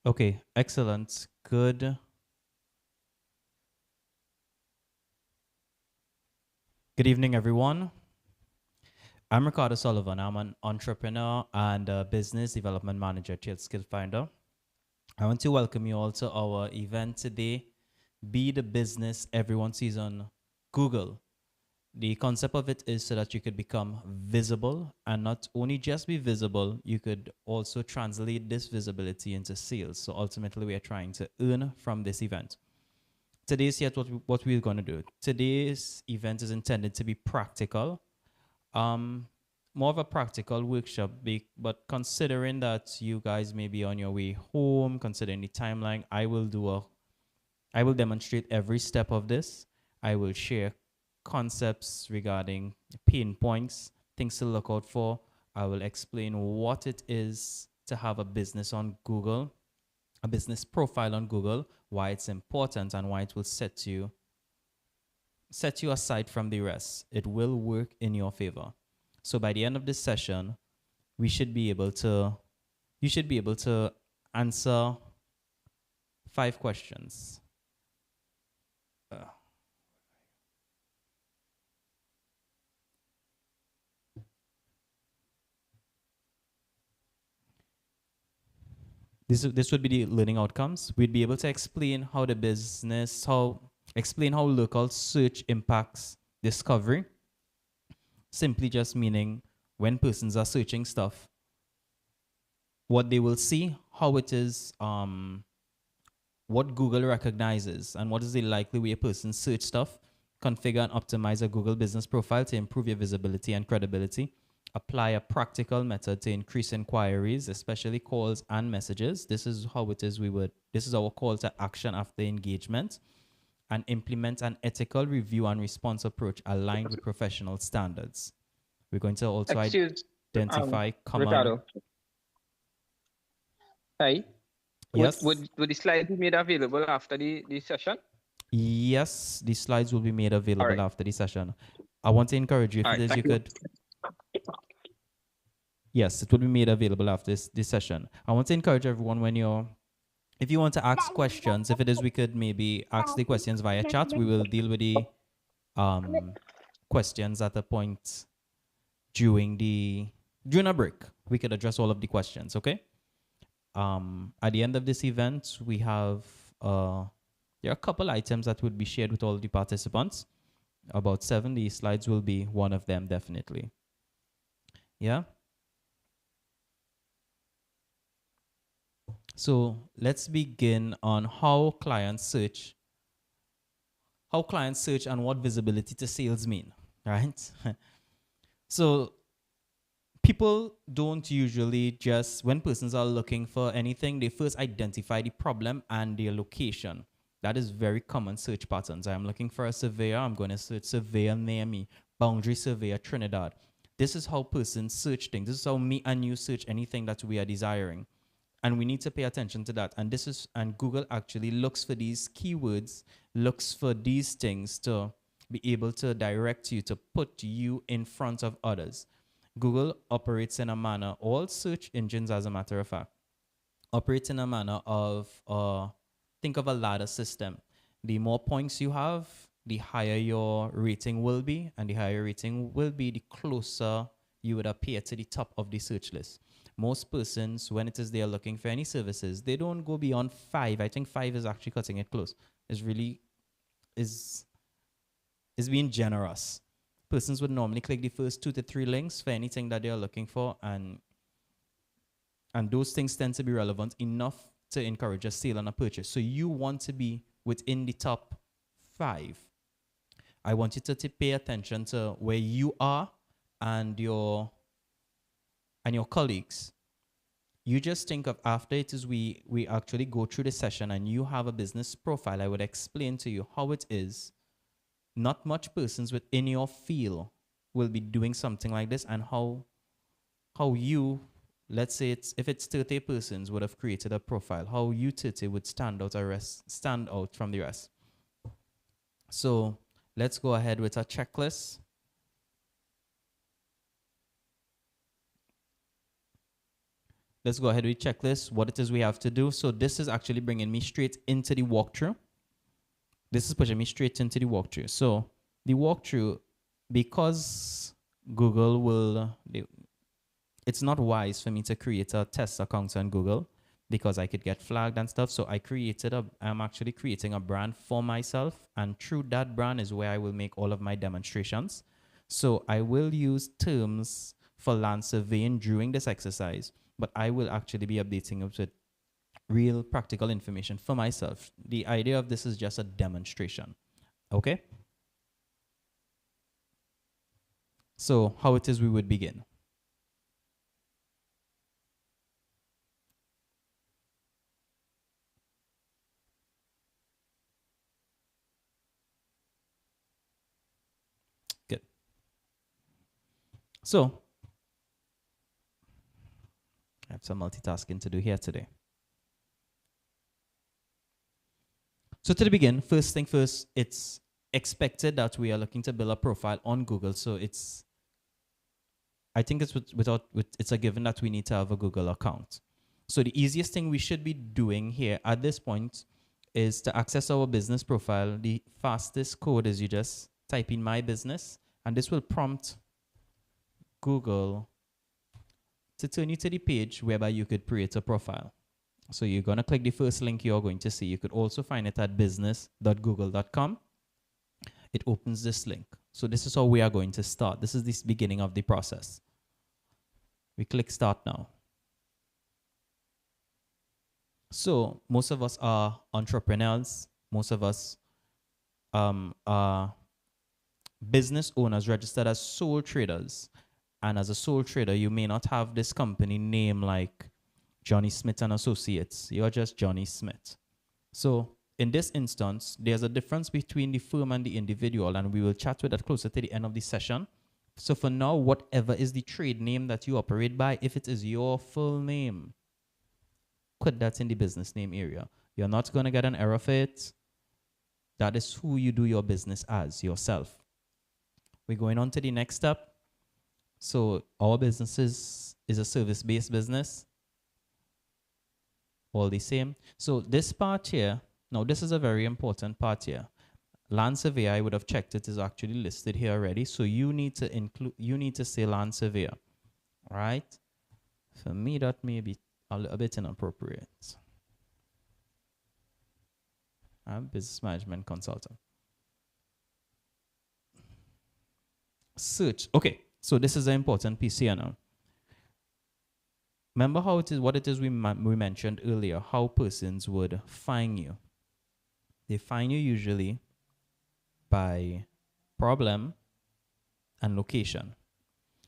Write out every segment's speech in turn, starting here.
Okay, excellent. Good evening, everyone. I'm Ricardo Sullivan. I'm an entrepreneur and a business development manager at Skill Finder. I want to welcome you all to our event today, Be the Business Everyone Sees on Google. The concept of it is so that you could become visible and not only just be visible, you could also translate this visibility into sales. So ultimately, we are trying to earn from this event. Today's yet what we're going to do. Today's event is intended to be practical, um, more of a practical workshop, but considering that you guys may be on your way home, considering the timeline, I will demonstrate every step of this. I will share concepts regarding pain points, things to look out for. I will explain what it is to have a business on Google, a business profile on Google, why it's important and why it will set you aside from the rest. It will work in your favor. So by the end of this session, we should be able to you should be able to answer 5 questions. Uh, this would be the learning outcomes. We'd be able to explain how the business, how explain how local search impacts discovery. Simply just meaning when persons are searching stuff, what they will see, how it is, what Google recognizes, and what is the likely way a person search stuff. Configure and optimize a Google business profile to improve your visibility and credibility. Apply a practical method to increase inquiries, especially calls and messages. This is how it is this is our call to action after engagement. And implement an ethical review and response approach aligned with professional standards. We're going to also Excuse, identify common. Ricardo. Hi. Yes. Would the slides be made available after the session? Yes, the slides will be made All available right. after the session. I want to encourage you, if All it right. is, you Thank you. could. Yes, it will be made available after this session. I want to encourage everyone if you want to ask questions, if it is, we could maybe ask the questions via chat. We will deal with the um, questions at a point during a break. We could address all of the questions, okay? At the end of this event, we have there are a couple items that would be shared with all the participants. About 70 slides will be one of them, definitely. Yeah. So let's begin on how clients search and what visibility to sales mean, right? So people don't usually just, when persons are looking for anything, they first identify the problem and their location. That is very common search patterns. I'm looking for a surveyor. I'm going to search surveyor near me, boundary surveyor, Trinidad. This is how persons search things. This is how me and you search anything that we are desiring. And we need to pay attention to that. And Google actually looks for these keywords, looks for these things to be able to direct you, to put you in front of others. Google operates in a manner, all search engines, as a matter of fact, operate in a manner of, think of a ladder system. The more points you have, the higher your rating will be, and the higher rating will be, the closer you would appear to the top of the search list. Most persons, when it is they are looking for any services, they don't go beyond 5. I think 5 is actually cutting it close. Is really is being generous. Persons would normally click the first 2 to 3 links for anything that they are looking for, and those things tend to be relevant enough to encourage a sale and a purchase. So you want to be within the top 5. I want you to pay attention to where you are and your colleagues. You just think of, after it is we actually go through the session and you have a business profile, I would explain to you how it is. Not much persons within your field will be doing something like this, and how you, let's say if it's 30 persons would have created a profile, how you 30 would stand out from the rest. So let's go ahead with a checklist. let's go ahead with checklist, what it is we have to do. So this is actually bringing me straight into the walkthrough. This is pushing me straight into the walkthrough. So the walkthrough, because Google will, it's not wise for me to create a test account on Google because I could get flagged and stuff. So I'm actually creating a brand for myself. And through that brand is where I will make all of my demonstrations. So I will use terms for land surveying during this exercise, but I will actually be updating it with real practical information for myself. The idea of this is just a demonstration. Okay? So how it is we would begin. Good. So I have some multitasking to do here today. So to begin, first thing first, it's expected that we are looking to build a profile on Google. So I think it's a given that we need to have a Google account. So the easiest thing we should be doing here at this point is to access our business profile. The fastest code is you just type in my business, and this will prompt Google to turn you to the page whereby you could create a profile. So you're going to click the first link you're going to see. You could also find it at business.google.com. It opens this link. So this is how we are going to start. This is the beginning of the process. We click start now. So most of us are entrepreneurs. Most of us are business owners registered as sole traders. And as a sole trader, you may not have this company name like Johnny Smith and Associates. You're just Johnny Smith. So in this instance, there's a difference between the firm and the individual, and we will chat with that closer to the end of the session. So for now, whatever is the trade name that you operate by, if it is your full name, put that in the business name area. You're not going to get an error for it. That is who you do your business as, yourself. We're going on to the next step. So our business is a service-based business. All the same. So this part here, now this is a very important part here. Land surveyor, I would have checked it, is actually listed here already. So you need to say land surveyor, right? For me, that may be a little bit inappropriate. I'm a business management consultant. Search. Okay, so this is an important piece here now. Remember how it is, what it is we mentioned earlier, how persons would find you. They find you usually by problem and location.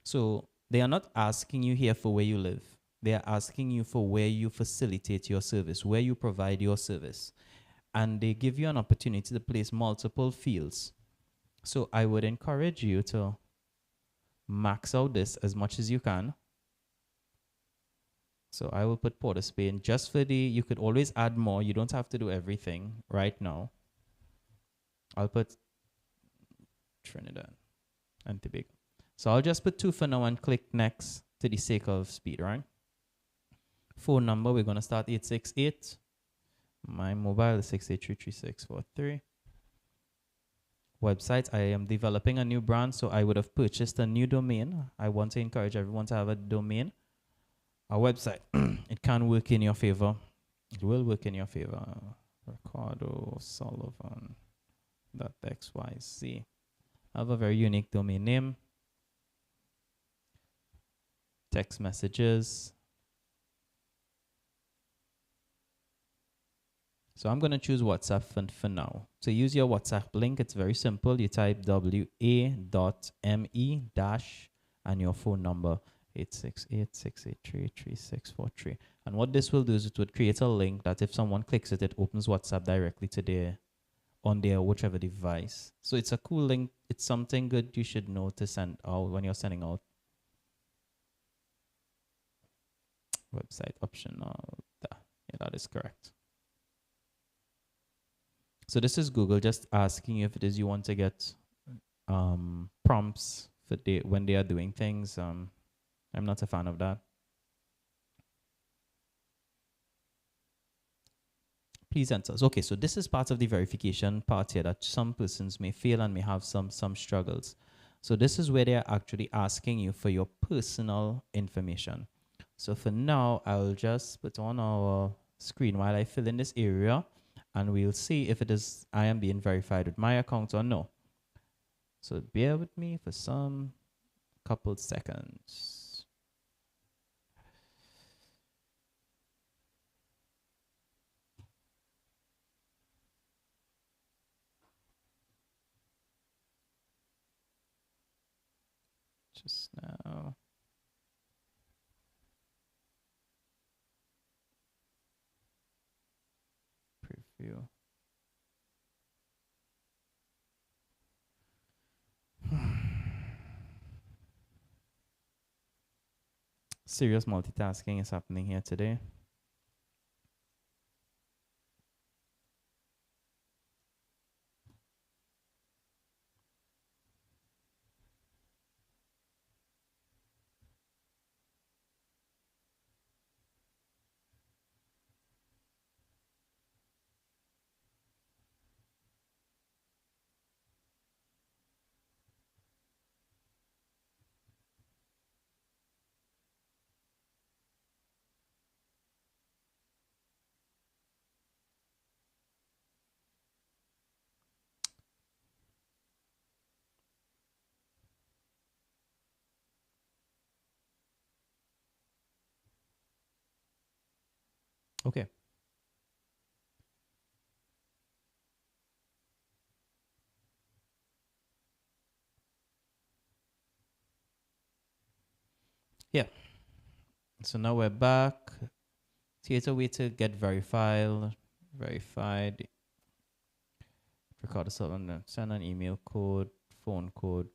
So they are not asking you here for where you live. They are asking you for where you facilitate your service, where you provide your service. And they give you an opportunity to place multiple fields. So I would encourage you to max out this as much as you can. So I will put Port of Spain just for you could always add more. You don't have to do everything right now. I'll put Trinidad and Tobago. So I'll just put 2 for now and click next to the sake of speed, right? Phone number, we're going to start 868. My mobile is 6833643. Website, I am developing a new brand, so I would have purchased a new domain. I want to encourage everyone to have a domain. Our website, it can work in your favor. It will work in your favor. Ricardo Sullivan.xyz. I have a very unique domain name. Text messages. So I'm going to choose WhatsApp for now. To use your WhatsApp link, it's very simple. You type wa.me- and your phone number. 868-683-3643. And what this will do is it would create a link that if someone clicks it, it opens WhatsApp directly to on their whichever device. So it's a cool link. It's something good you should know to send out when you're sending out. Website optional. Yeah, that is correct. So this is Google just asking you if it is you want to get prompts for when they are doing things. I'm not a fan of that. Please enter. Okay, so this is part of the verification part here that some persons may fail and may have some struggles. So this is where they are actually asking you for your personal information. So for now, I'll just put on our screen while I fill in this area, and we'll see if it is I am being verified with my account or no. So bear with me for some couple seconds. Just now. Preview. Serious multitasking is happening here today. Okay. Yeah. So now we're back. Here's a way to get verified. Record a certain, send an email code, phone code.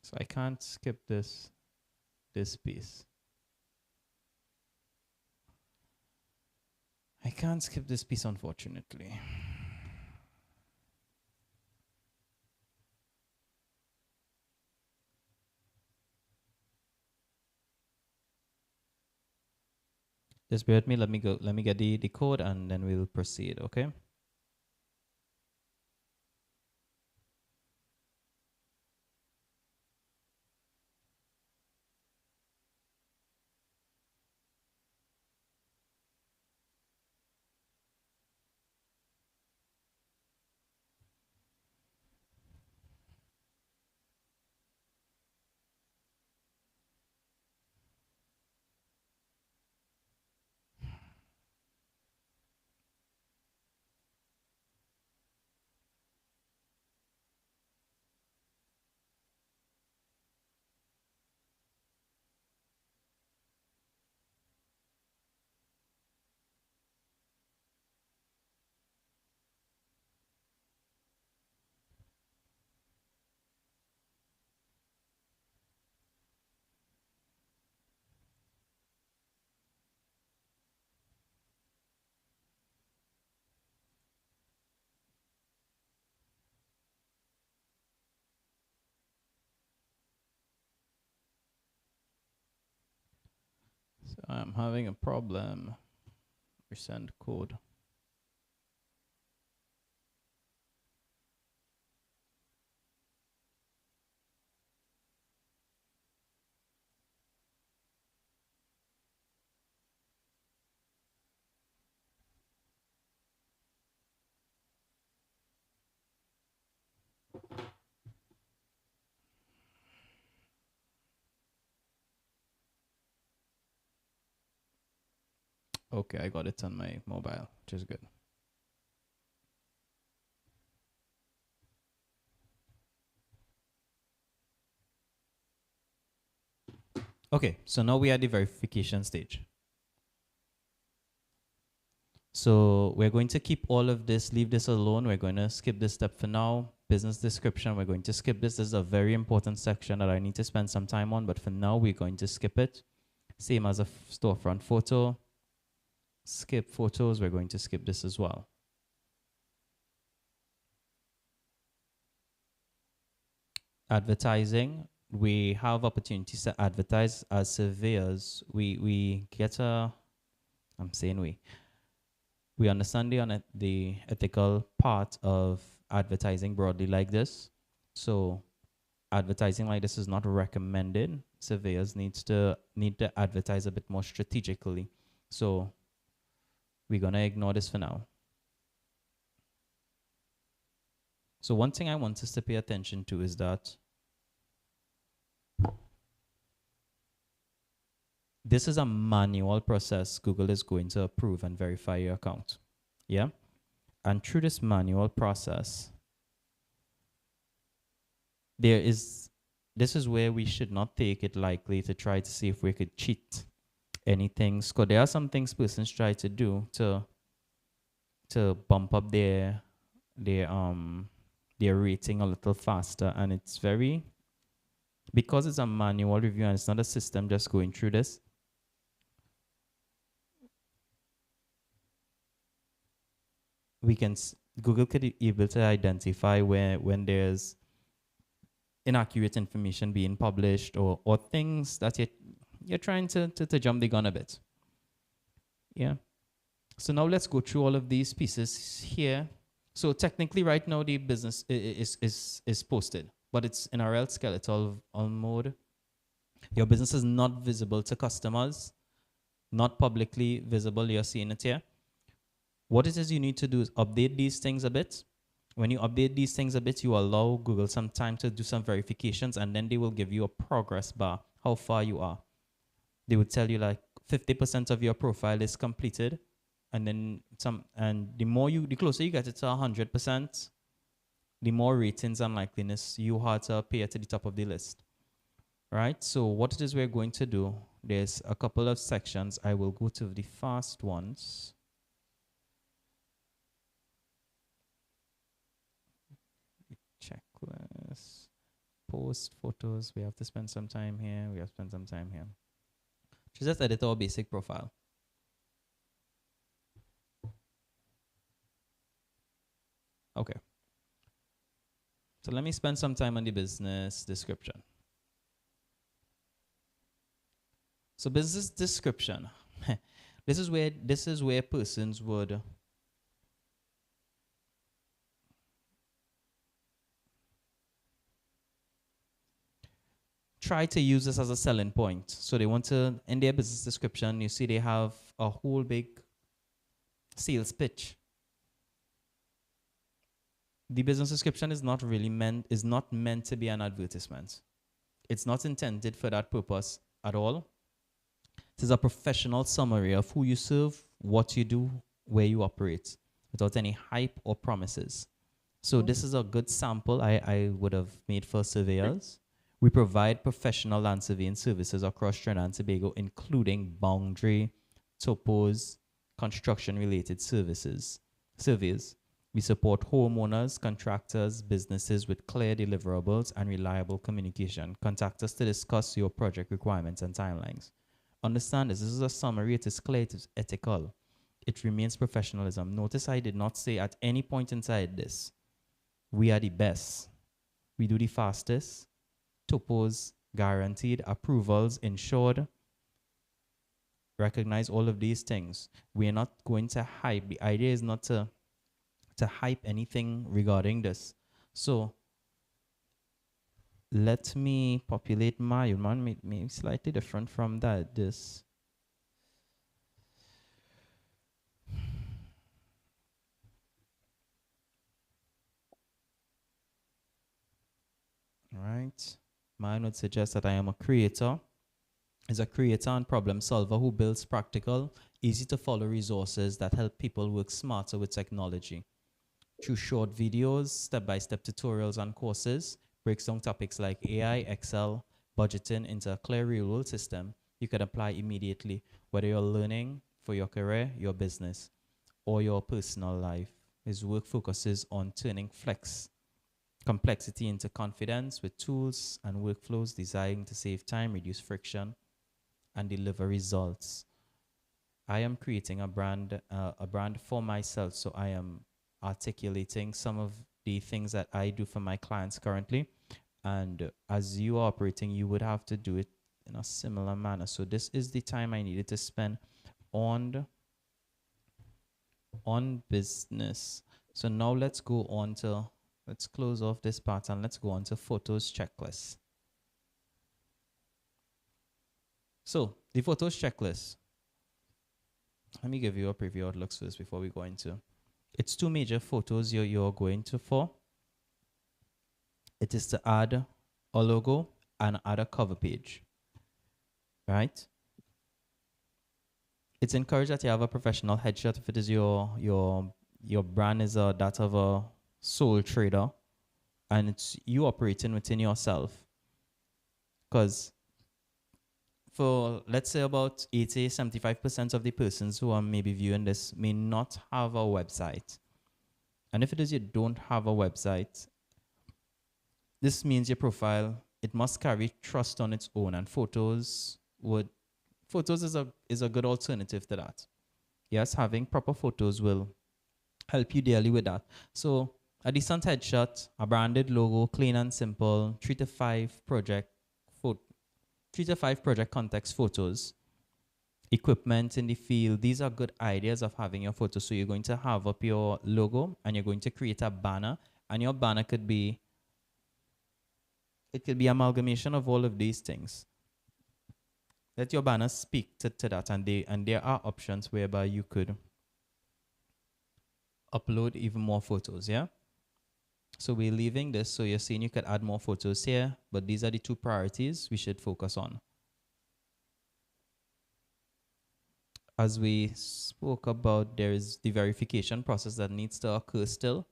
So I can't skip this piece. I can't skip this piece, unfortunately. Just bear with me. Let me get the code and then we'll proceed, okay? So I'm having a problem. Resend code. Okay, I got it on my mobile, which is good. Okay, so now we are at the verification stage. So we're going to keep all of this, leave this alone. We're going to skip this step for now. Business description, we're going to skip this. This is a very important section that I need to spend some time on, but for now, we're going to skip it. Same as a storefront photo. Skip photos, we're going to skip this as well. advertising, we have opportunities to advertise as surveyors. We get a, I'm saying we understand the ethical part of advertising broadly like this. So advertising like this is not recommended. Surveyors need to advertise a bit more strategically. So we're gonna ignore this for now. So one thing I want us to pay attention to is that this is a manual process Google is going to approve and verify your account. Yeah? And through this manual process, this is where we should not take it lightly to try to see if we could cheat anything. Because there are some things persons try to do to bump up their rating a little faster, and it's very, because it's a manual review and it's not a system just going through this. Google could be able to identify when there's inaccurate information being published or things that you're trying to jump the gun a bit. Yeah. So now let's go through all of these pieces here. So technically right now the business is posted, but it's in a real skeletal mode. Your business is not visible to customers, not publicly visible. You're seeing it here. What it is you need to do is update these things a bit. When you update these things a bit, you allow Google some time to do some verifications, and then they will give you a progress bar, how far you are. They would tell you like 50% of your profile is completed, and then the closer you get it to 100%, the more ratings and likeliness you have to appear to the top of the list. Right? So what it is we're going to do, there's a couple of sections. I will go to the fast ones. Checklist, post photos. We have to spend some time here. We have to spend some time here. Just edit our basic profile. Okay. So let me spend some time on the business description. So business description. This is where persons would try to use this as a selling point. So they want to, in their business description, you see they have a whole big sales pitch. The business description is not meant to be an advertisement. It's not intended for that purpose at all. It is a professional summary of who you serve, what you do, where you operate, without any hype or promises. So this is a good sample I would have made for surveyors. We provide professional land surveying services across Trinidad and Tobago, including boundary, topos, construction-related services. Surveys. We support homeowners, contractors, businesses with clear deliverables and reliable communication. Contact us to discuss your project requirements and timelines. Understand this is a summary. It is clear. It is ethical. It remains professionalism. Notice I did not say at any point inside this, we are the best. We do the fastest. Topos guaranteed, approvals ensured. Recognize all of these things. We are not going to hype. The idea is not to hype anything regarding this. So let me populate my one, maybe slightly different from that. This. All right. Mine would suggest that I am a creator. Is a creator and problem solver who builds practical, easy to follow resources that help people work smarter with technology. Through short videos, step-by-step tutorials and courses, breaks down topics like AI, Excel, budgeting into a clear real-world system you can apply immediately, whether you're learning for your career, your business, or your personal life. His work focuses on turning complexity into confidence with tools and workflows designed to save time, reduce friction, and deliver results. I am creating a brand for myself, so I am articulating some of the things that I do for my clients currently. And as you are operating, you would have to do it in a similar manner. So this is the time I needed to spend on business. So now let's go on to, let's close off this part and let's go on to photos checklist. So the photos checklist, let me give you a preview how it looks first before we go into. It's two major photos you're going to for. It is to add a logo and add a cover page, right? It's encouraged that you have a professional headshot if it is your brand is that of a sole trader and it's you operating within yourself. Because for, let's say, about 80, 75% of the persons who are maybe viewing this may not have a website. And if it is you don't have a website, this means your profile, it must carry trust on its own, and photos is a good alternative to that. Yes, having proper photos will help you dearly with that. So a decent headshot, a branded logo, clean and simple, 3 to 5 project context photos, equipment in the field. These are good ideas of having your photo. So you're going to have up your logo and you're going to create a banner, and your banner could be, it could be amalgamation of all of these things. Let your banner speak to that, and there are options whereby you could upload even more photos, yeah? So we're leaving this, so you're seeing you could add more photos here, but these are the two priorities we should focus on. As we spoke about, there is the verification process that needs to occur still.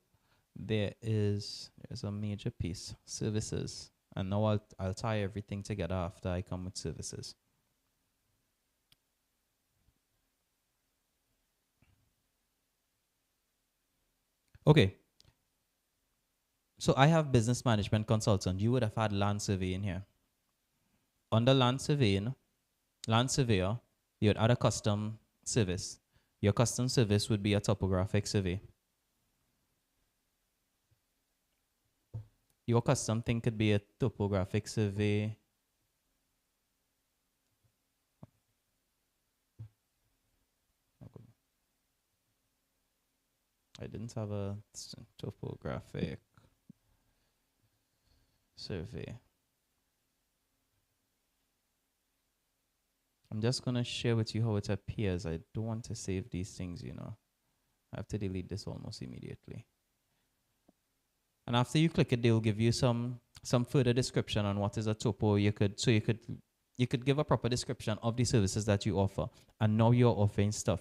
There's a major piece, services. And now I'll tie everything together after I come with services. Okay. So I have business management consultant. You would have had land survey in here. Under land surveyor, you would add a custom service. Your custom service would be a topographic survey. Your custom thing could be a topographic survey. I didn't have a topographic survey. I'm just going to share with you how it appears. I don't want to save these things, you know. I have to delete this almost immediately. And after you click it, they'll give you some further description on what is a topo. You could give a proper description of the services that you offer, and now you're offering stuff.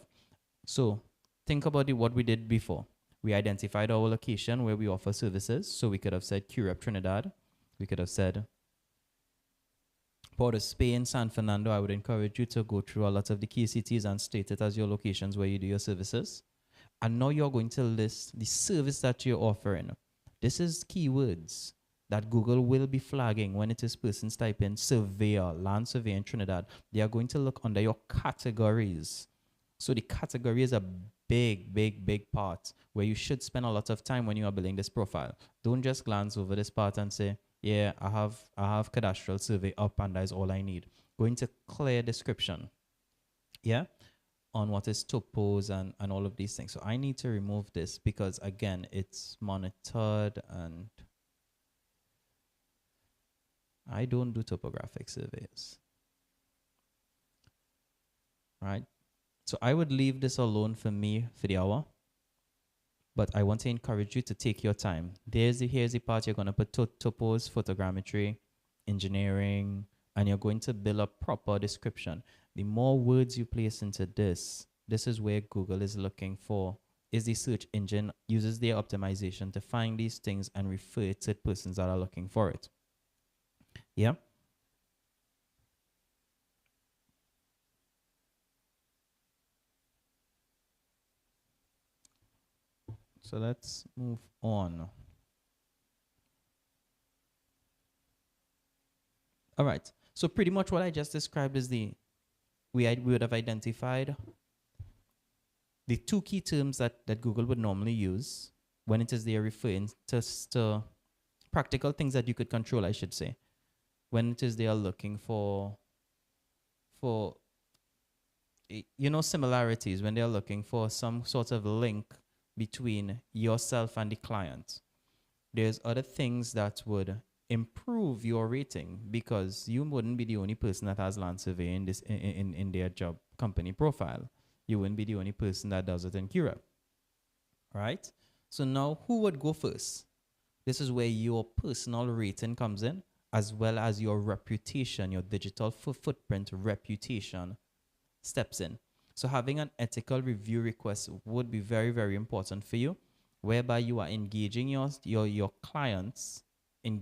So think about what we did before. We identified our location where we offer services. So we could have said Curep, Trinidad. We could have said Port of Spain, San Fernando. I would encourage you to go through a lot of the key cities and state it as your locations where you do your services. And now you're going to list the service that you're offering. This is keywords that Google will be flagging when it is persons type in surveyor, land surveyor in Trinidad. They are going to look under your categories. So the category is a big part where you should spend a lot of time when you are building this profile. Don't just glance over this part and say, yeah, I have cadastral survey up and that is all I need. Go into clear description, yeah, on what is topos and all of these things. So I need to remove this because, again, it's monitored and I don't do topographic surveys, right? So I would leave this alone for me for the hour, but I want to encourage you to take your time. Here's the part you're going to put topos, photogrammetry, engineering, and you're going to build a proper description. The more words you place into this is where Google is looking for. Is the search engine uses their optimization to find these things and refer to persons that are looking for it. Yeah. So let's move on. All right. So pretty much what I just described is we would have identified the two key terms that Google would normally use when it is they're referring to practical things that you could control, I should say, when it is they are looking for similarities, when they are looking for some sort of link between yourself and the client. There's other things that would improve your rating, because you wouldn't be the only person that has land survey in this in their job company profile. You wouldn't be the only person that does it in Europe, right? So now, who would go first? This is where your personal rating comes in, as well as your reputation, your digital footprint reputation steps in. So having an ethical review request would be very, very important for you, whereby you are engaging your clients, in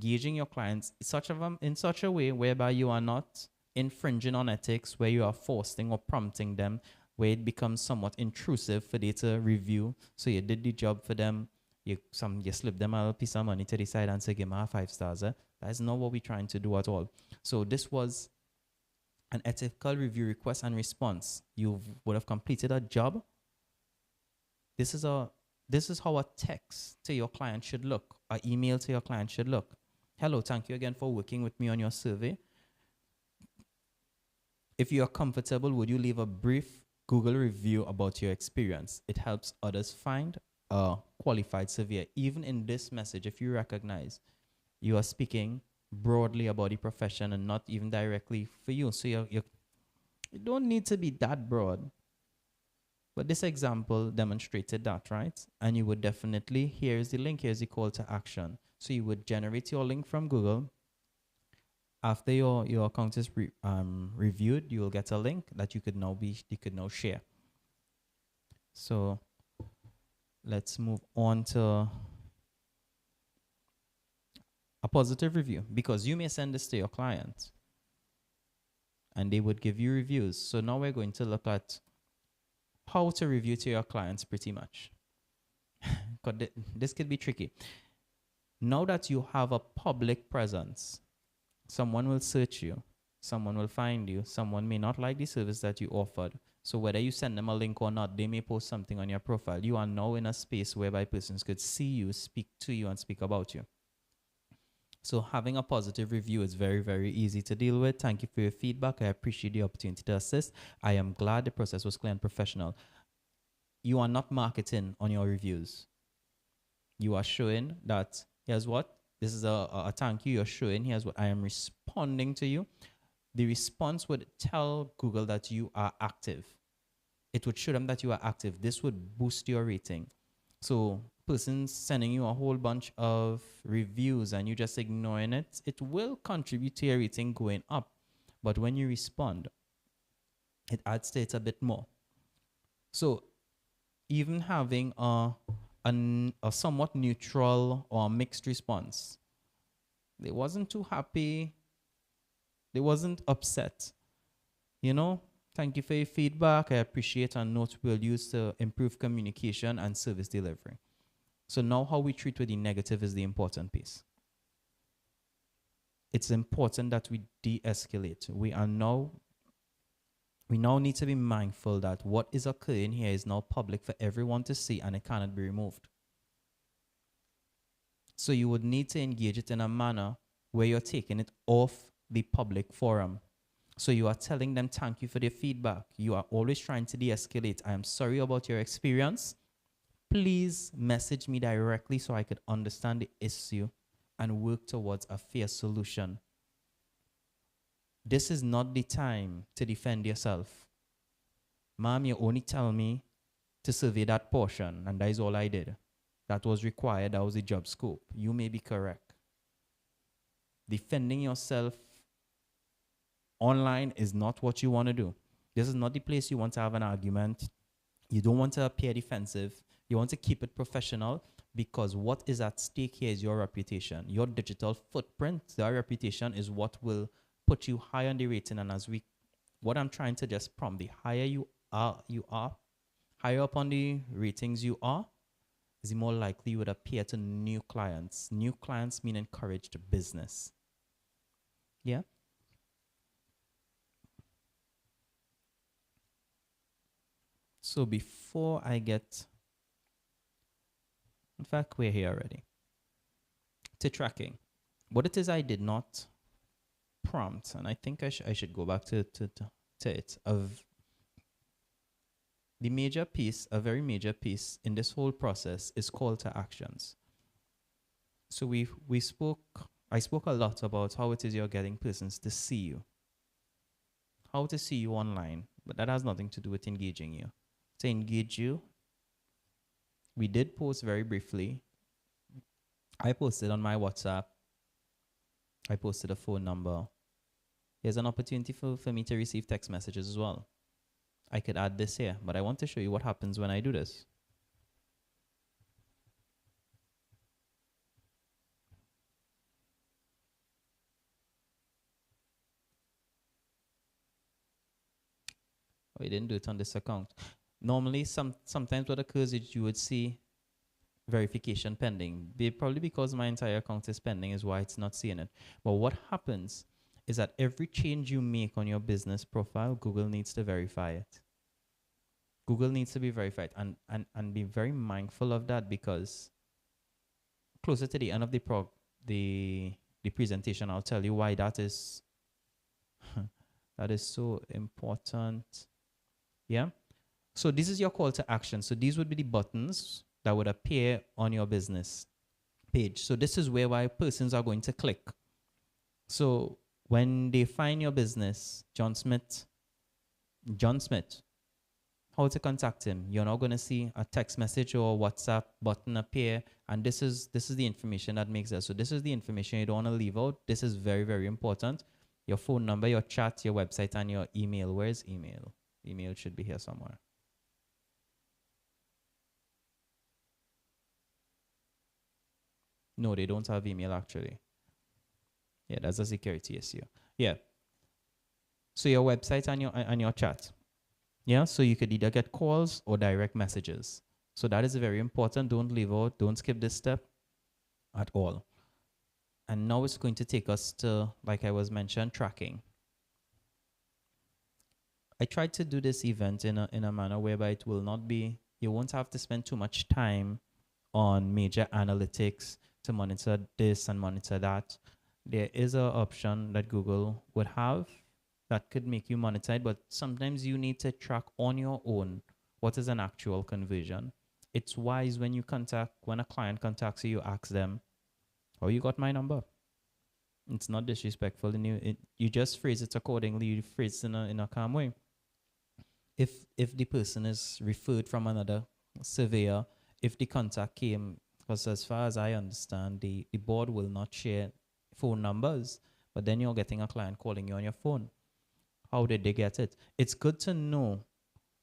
such a way whereby you are not infringing on ethics, where you are forcing or prompting them, where it becomes somewhat intrusive for them to review. So you did the job for them, you slip them a piece of money to the side and say, give me 5 stars. That is not what we're trying to do at all. So this was an ethical review request and response. You would have completed a job. This is how a text to your client should look, an email to your client should look. Hello, thank you again for working with me on your survey. If you are comfortable, would you leave a brief Google review about your experience? It helps others find a qualified surveyor. Even in this message, if you recognize you are speaking broadly about the profession and not even directly for you. So you don't need to be that broad. But this example demonstrated that, right? And you would definitely, here's the link, here's the call to action. So you would generate your link from Google. After your account is reviewed, you will get a link that you could now share. So let's move on to a positive review, because you may send this to your client and they would give you reviews. So now we're going to look at how to review to your clients pretty much. Because this could be tricky. Now that you have a public presence, someone will search you, someone will find you, someone may not like the service that you offered. So whether you send them a link or not, they may post something on your profile. You are now in a space whereby persons could see you, speak to you, and speak about you. So having a positive review is very, very easy to deal with. Thank you for your feedback. I appreciate the opportunity to assist. I am glad the process was clear and professional. You are not marketing on your reviews. You are showing that, here's what, this is a thank you. You're showing, here's what I am responding to you. The response would tell Google that you are active. It would show them that you are active. This would boost your rating. So persons sending you a whole bunch of reviews and you just ignoring it, it will contribute to your rating going up. But when you respond, it adds to it a bit more. So even having a somewhat neutral or mixed response, they wasn't too happy, they wasn't upset, thank you for your feedback, I appreciate, and note we'll use to improve communication and service delivery. So now how we treat with the negative is the important piece. It's important that we de-escalate. We now need to be mindful that what is occurring here is now public for everyone to see and it cannot be removed. So you would need to engage it in a manner where you're taking it off the public forum. So you are telling them thank you for their feedback. You are always trying to de-escalate. I am sorry about your experience. Please message me directly so I could understand the issue and work towards a fair solution. This is not the time to defend yourself. Ma'am, you only tell me to survey that portion, and that is all I did. That was required. That was the job scope. You may be correct. Defending yourself online is not what you want to do. This is not the place you want to have an argument. You don't want to appear defensive. You want to keep it professional, because what is at stake here is your reputation. Your digital footprint, your reputation is what will put you high on the rating. And what I'm trying to just prompt, the higher you are, higher up on the ratings you are, is the more likely you would appear to new clients. New clients mean encouraged business. Yeah? So before I get, in fact, we're here already. to tracking. What it is I did not prompt, and I think I should go back to it, of the major piece, a very major piece in this whole process is call to actions. So I spoke a lot about how it is you're getting persons to see you, how to see you online, but that has nothing to do with engaging you. To engage you, we did post very briefly. I posted on my WhatsApp. I posted a phone number. Here's an opportunity for me to receive text messages as well. I could add this here, but I want to show you what happens when I do this. Oh, I didn't do it on this account. Normally, sometimes what occurs is you would see verification pending. Probably because my entire account is pending is why it's not seeing it. But what happens is that every change you make on your business profile, Google needs to verify it. Google needs to be verified, and be very mindful of that, because closer to the end of the presentation, I'll tell you why that is that is so important. Yeah. So this is your call to action. So these would be the buttons that would appear on your business page. So this is why persons are going to click. So when they find your business, John Smith, how to contact him, you're not going to see a text message or WhatsApp button appear. And this is the information that makes it. So this is the information you don't want to leave out. This is very, very important. Your phone number, your chat, your website, and your email. Where's email? Email should be here somewhere. No, they don't have email actually. Yeah, that's a security issue. Yeah. So your website and your chat. Yeah, so you could either get calls or direct messages. So that is very important. Don't leave out, don't skip this step at all. And now it's going to take us to, like I was mentioned, tracking. I tried to do this event in a manner whereby it will not be, you won't have to spend too much time on major analytics to monitor this and monitor that. There is an option that Google would have that could make you monetize, but sometimes you need to track on your own what is an actual conversion. It's wise when a client contacts you, you ask them, "Oh, you got my number?" It's not disrespectful, and you just phrase it accordingly. You phrase it in a calm way. If the person is referred from another surveyor, if the contact came, because as far as I understand, the board will not share phone numbers, but then you're getting a client calling you on your phone. How did they get it? It's good to know,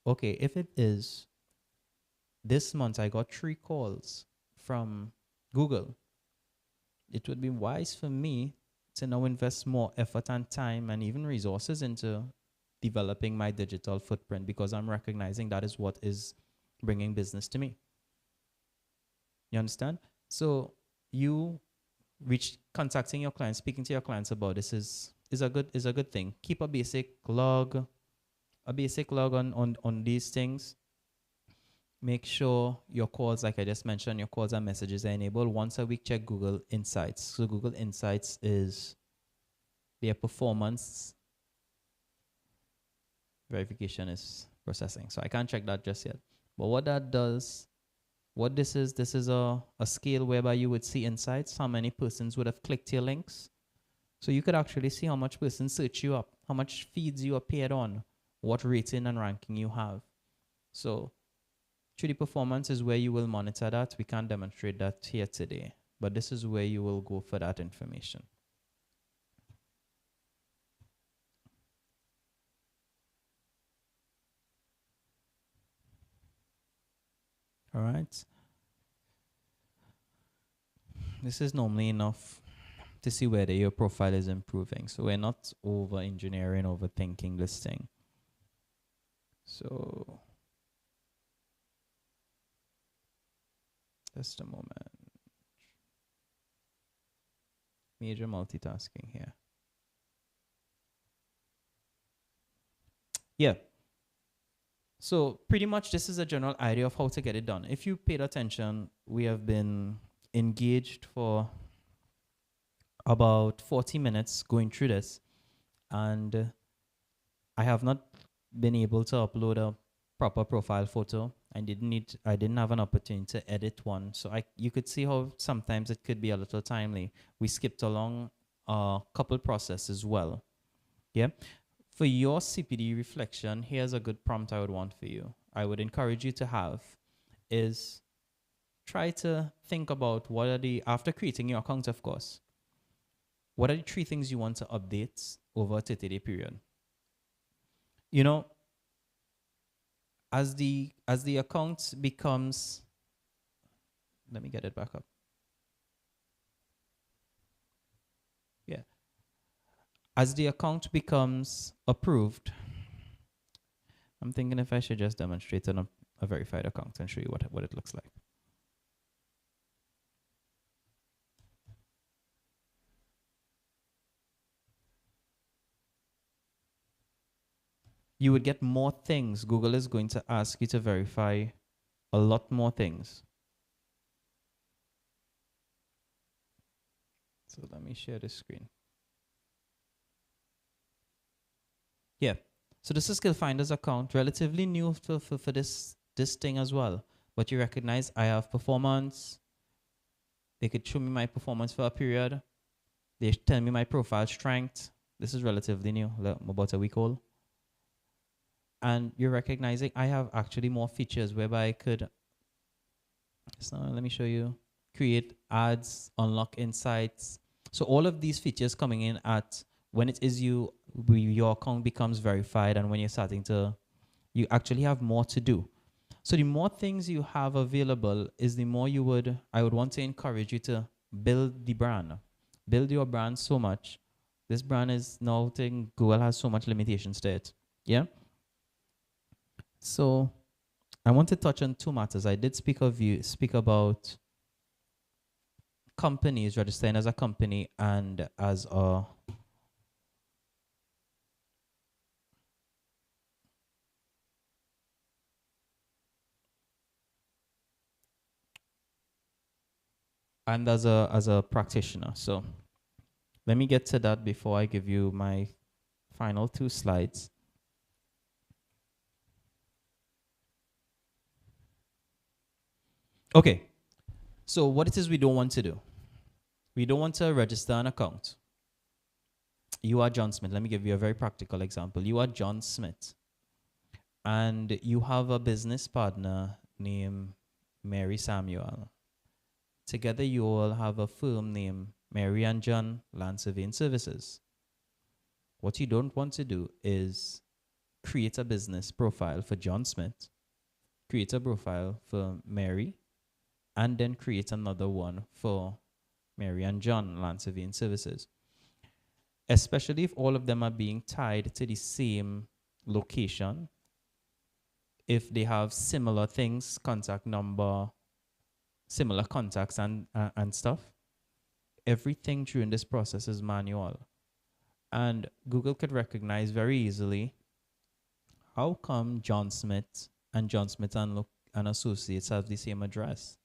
okay, if it is this month I got 3 calls from Google, it would be wise for me to now invest more effort and time and even resources into developing my digital footprint, because I'm recognizing that is what is bringing business to me. You understand? So you contacting your clients, speaking to your clients about this is a good thing. Keep a basic log on these things. Make sure your calls, like I just mentioned, your calls and messages are enabled. Once a week, check Google Insights. So Google Insights is their performance verification is processing. So I can't check that just yet. But what that does, this is a scale whereby you would see insights, how many persons would have clicked your links. So you could actually see how much persons search you up, how much feeds you appeared on, what rating and ranking you have. So 3D performance is where you will monitor that. We can't demonstrate that here today, but this is where you will go for that information. All right. This is normally enough to see whether your profile is improving. So we're not over engineering, overthinking this thing. So just a moment. Major multitasking here. Yeah. So pretty much this is a general idea of how to get it done. If you paid attention, we have been engaged for about 40 minutes going through this, and I have not been able to upload a proper profile photo. I didn't have an opportunity to edit one. So you could see how sometimes it could be a little timely. We skipped along a couple processes as well. Yeah. For your CPD reflection, here's a good prompt I would want for you. I would encourage you to have is try to think about what are the, after creating your account, of course, what are the 3 things you want to update over a 30-day period? You know, as the account becomes, let me get it back up. Yeah. As the account becomes approved, I'm thinking if I should just demonstrate on a verified account and show you what it looks like. You would get more things. Google is going to ask you to verify a lot more things. So let me share the screen. Yeah. So this is Skill Finder's account, relatively new for this thing as well. But you recognize I have performance. They could show me my performance for a period. They tell me my profile strength. This is relatively new, about a week old. And you're recognizing I have actually more features whereby I could, so let me show you, create ads, unlock insights. So all of these features coming in at when it is your account becomes verified and when you're starting to, you actually have more to do. So the more things you have available is the more I would want to encourage you to build the brand. Build your brand so much. This brand is now thing, Google has so much limitations to it. Yeah. So I want to touch on 2 matters. I did speak about companies registering as a company and as a as a practitioner. So let me get to that before I give you my final 2 slides. Okay. So what it is we don't want to do. We don't want to register an account. You are John Smith. Let me give you a very practical example. You are John Smith and you have a business partner named Mary Samuel. Together you all have a firm named Mary and John Land Surveying Services. What you don't want to do is create a business profile for John Smith, create a profile for Mary, and then create another one for Mary and John Land Surveying Services. Especially if all of them are being tied to the same location, if they have similar things, contact number, similar contacts and stuff, everything during this process is manual. And Google could recognize very easily how come John Smith and John Smith and Associates have the same address.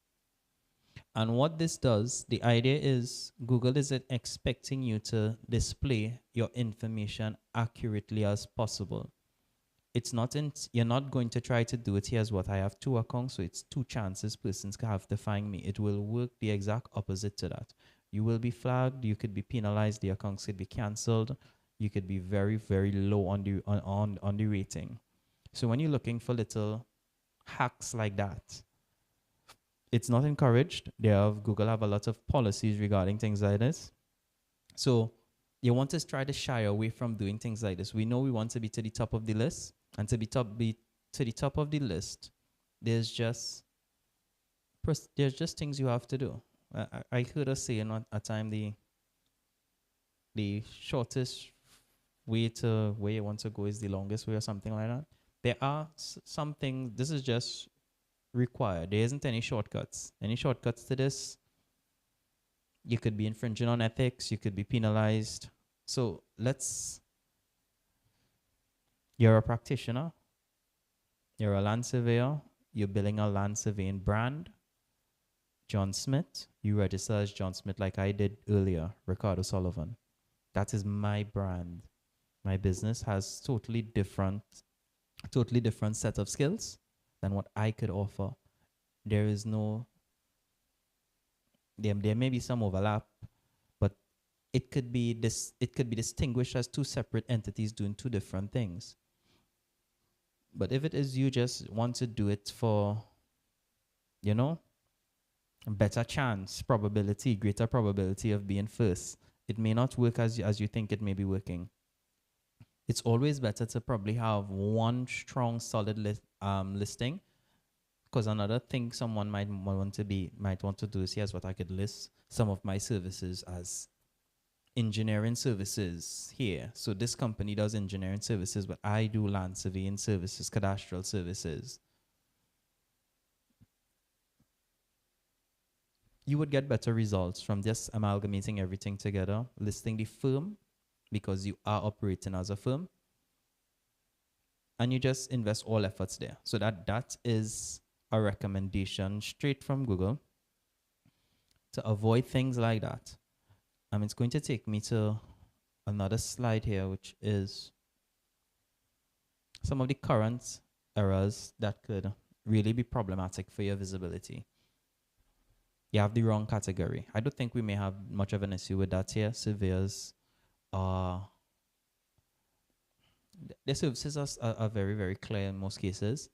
And what this does, the idea is Google is expecting you to display your information accurately as possible. It's not you're not going to try to do it here as what I have 2 accounts, so it's 2 chances persons can have to find me. It will work the exact opposite to that. You will be flagged, you could be penalized, the accounts could be cancelled, you could be very, very low on the rating. So when you're looking for little hacks like that, it's not encouraged. Google have a lot of policies regarding things like this. So you want to try to shy away from doing things like this. We know we want to be to the top of the list, and to be to the top of the list, there's just things you have to do. I heard us saying at a time the shortest way to where you want to go is the longest way or something like that. There are some things, this is just required. There isn't any shortcuts. Any shortcuts to this, you could be infringing on ethics, you could be penalized. So you're a practitioner, you're a land surveyor, you're building a land surveying brand. John Smith, you register as John Smith like I did earlier, Ricardo Sullivan. That is my brand. My business has totally different set of skills than what I could offer. There is no there may be some overlap, but it could be distinguished as two separate entities doing two different things. But if it is you just want to do it for, you know, better chance, probability, greater probability of being first, it may not work as you think it may be working. It's always better to probably have one strong, solid listing. Because another thing someone might want to do is, here's what I could list some of my services as engineering services here. So this company does engineering services, but I do land surveying services, cadastral services. You would get better results from just amalgamating everything together, listing the firm because you are operating as a firm, and you just invest all efforts there. So that is a recommendation straight from Google to avoid things like that. It's going to take me to another slide here, which is some of the current errors that could really be problematic for your visibility. You have the wrong category. I don't think we may have much of an issue with that here. Surveyors are, their services are very, very clear in most cases.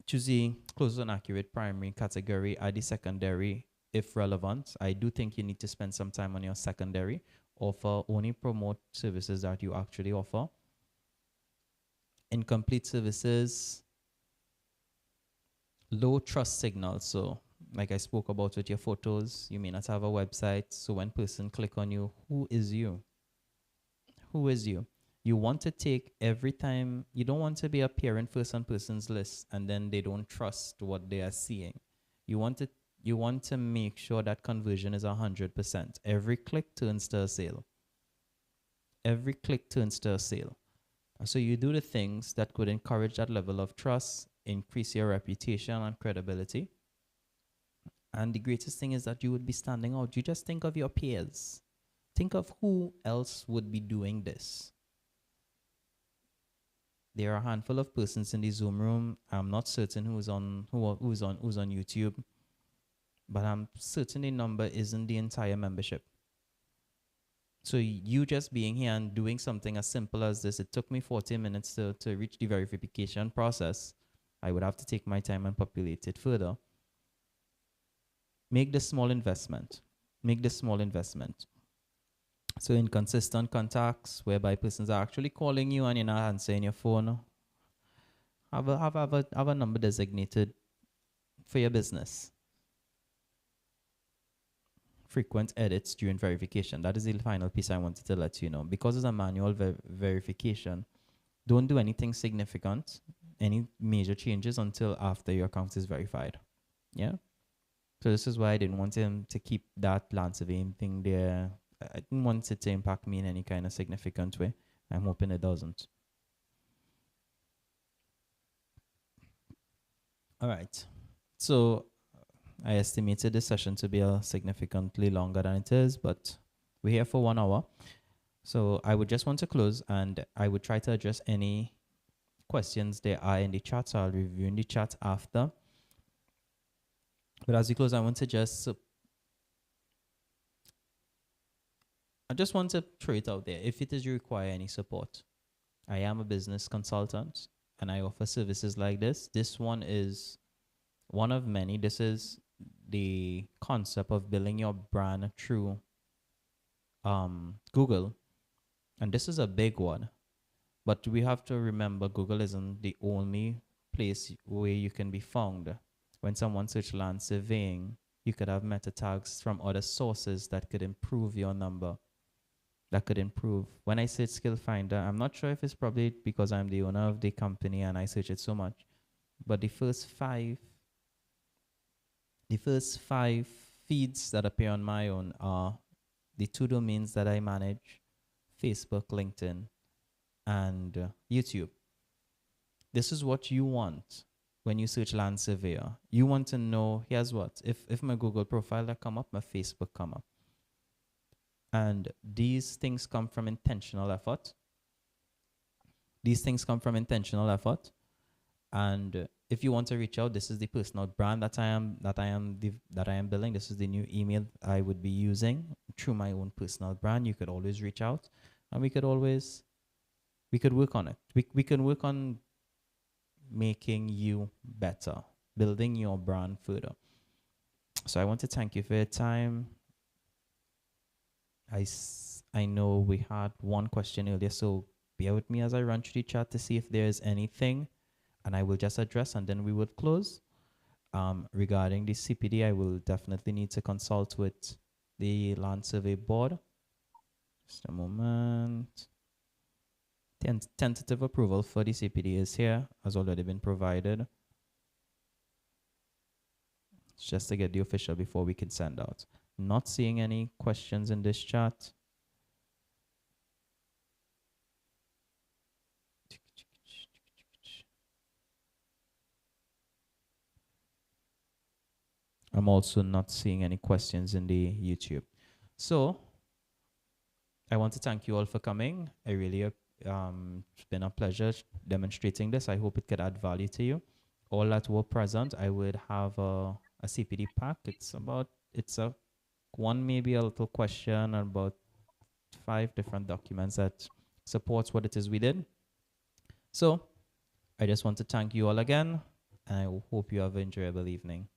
Choose the close and accurate primary category, add the secondary if relevant. I do think you need to spend some time on your secondary. Offer only promote services that you actually offer. Incomplete services, low trust signal. So like I spoke about with your photos, you may not have a website. So when person click on you, who is you? Who is you? You want to take every time, you don't want to be appearing first on person's list and then they don't trust what they are seeing. You want to make sure that conversion is 100%. Every click turns to a sale. Every click turns to a sale. So you do the things that could encourage that level of trust, increase your reputation and credibility. And the greatest thing is that you would be standing out. You just think of your peers. Think of who else would be doing this. There are a handful of persons in the Zoom room. I'm not certain who's on YouTube, but I'm certain the number isn't the entire membership. So you just being here and doing something as simple as this, it took me 40 minutes to reach the verification process. I would have to take my time and populate it further. Make the small investment. Make the small investment. So inconsistent contacts, whereby persons are actually calling you and you're not answering your phone. Have a number designated for your business. Frequent edits during verification. That is the final piece I wanted to let you know. Because it's a manual verification, don't do anything significant, any major changes until after your account is verified. Yeah? So this is why I didn't want him to keep that land surveying thing there. I didn't want it to impact me in any kind of significant way. I'm hoping it doesn't. All right. So I estimated this session to be significantly longer than it is, but we're here for 1 hour. So I would just want to close and I would try to address any questions there are in the chat. So I'll review in the chat after. But as we close, I want to I just want to throw it out there. If it is you require any support, I am a business consultant and I offer services like this. This one is one of many. This is the concept of building your brand through Google. And this is a big one. But we have to remember Google isn't the only place where you can be found. When someone searches land surveying, you could have meta tags from other sources that could improve your number. That could improve. When I search Skill Finder, I'm not sure if it's probably because I'm the owner of the company and I search it so much, but the first five feeds that appear on my own are the 2 domains that I manage, Facebook, LinkedIn, and YouTube. This is what you want. when you search land surveyor, you want to know, here's what, if my Google profile that come up, my Facebook come up. And these things come from intentional effort. These things come from intentional effort. And if you want to reach out, this is the personal brand that I am building. This is the new email I would be using through my own personal brand. You could always reach out, and we could work on it. We can work on making you better, building your brand further. So I want to thank you for your time. I know we had one question earlier, so bear with me as I run through the chat to see if there's anything, and I will just address, and then we would close. Regarding the CPD, I will definitely need to consult with the Land Survey Board. Just a moment. Tentative approval for the CPD is here, has already been provided. It's just to get the official before we can send out. Not seeing any questions in this chat. I'm also not seeing any questions in the YouTube. So I want to thank you all for coming. I really, it's been a pleasure demonstrating this. I hope it could add value to you. All that were present, I would have a CPD pack. It's a one, maybe a little question, and about 5 different documents that supports what it is we did. So I just want to thank you all again, and I hope you have an enjoyable evening.